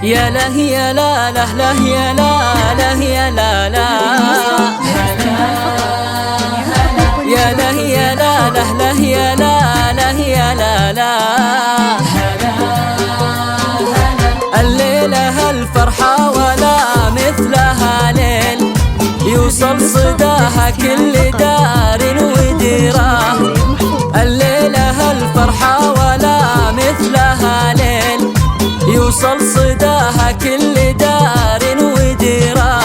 يا له يا لا له له يا لا له يا لا لا يا له يا لا له له يا لا له يا لا لا الليلة الفرحة ولا مثلها ليل يوصل صداها كل دار وديرة. الليلة الفرحة ولا مثلها ليل يوصل صداها كل دار وديرة.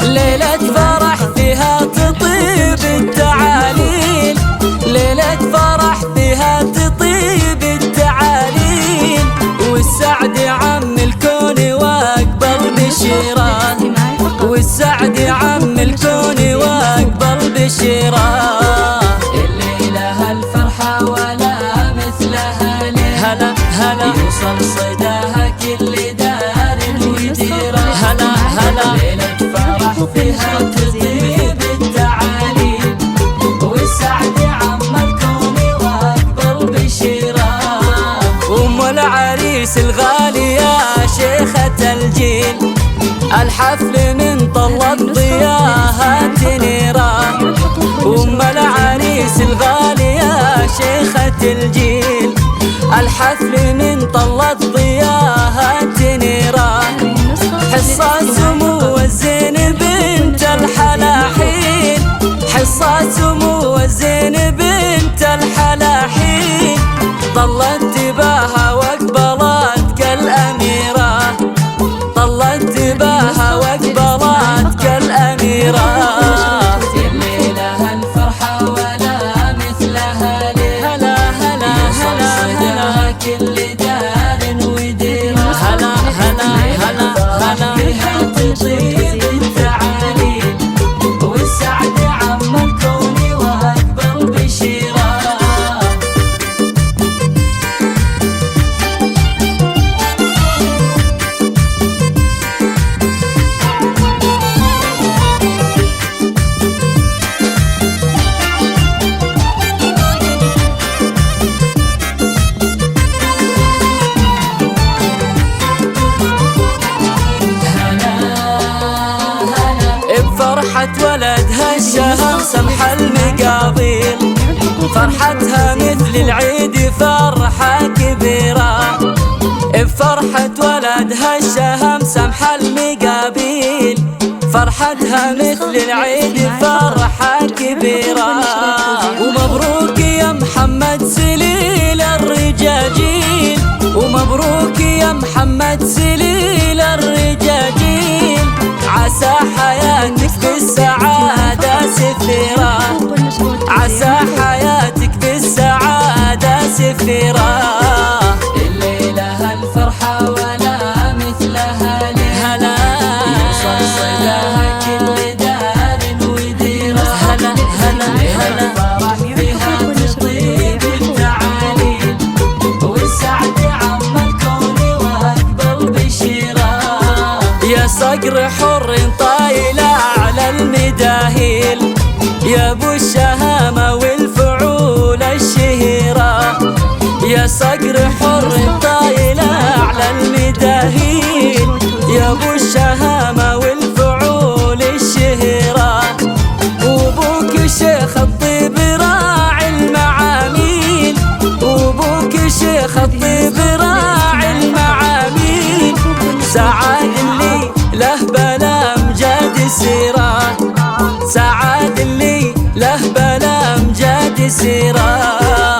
ليلة فرح فيها تطيب التعاليل، ليلة فرح فيها تطيب التعاليل، والسعد عم الكون واقبل بشيرة، والسعد عم الكون واقبل بشيرة. الليلة الفرحة ولا مثلها ليل هلا هلا يوصل صداها كل دار وديرة. هلا هلا ليلة فرح فيها تطيب التعاليل، والسعد عم الكون واقبل بشيرة. أم العريس الغالي يا شيخة الجيل، الحفل من طلت ضياها تنيرة. أم العريس الغالي يا شيخة الجيل، الحفل من طلت ضياها تنيرة. حصة سمو الزين بنت الحلاحين، حصة سمو الزين بنت الحلاحين، طلت تباها واقبلت كالأميرة، طلت تباها واقبلت كالأميرة. الليلة الفرحة ولا مثلها ليل هلا هلا هلا هلا كل دار وديرة. هلا هلا هلا هلا فيها تطيب التعاليل، والسعد عم الكون واقبل بشيرة. فرحة ولدها الشهم سمح المقابيل، فرحتها مثل العيد فرحة كبيرة. بفرحة ولدها الشهم سمح المقابيل، فرحتها مثل العيد فرحة كبيرة. ومبروك يا محمد سليل الرجاجيل، ومبروك يا محمد سليل الرجاجيل، عسى حياتك بالسعادة سفيرة، عسى حياتك بالسعادة سفيرة. الليلة الفرحة ولا مثلها ليل هلا يوصل صداها كل دار وديرة. هلا هلا هلا فرح فيها تطيب التعاليل، والسعد عم الكون واقبل بشيرة. يا صقر حر طايل على المداهيل، يا ابو الشهامة والفعول الشهيرة. يا صقر حر طايل على المداهيل، يا ابو الشهامة والفعول الشهيرة. وابوك شيخ الطيب راعي المعاميل، وابوك شيخ الطيب راعي المعاميل، سعاد اللي له بلا امجاد سيرة، سعاد اللي له بلا امجاد سيرة.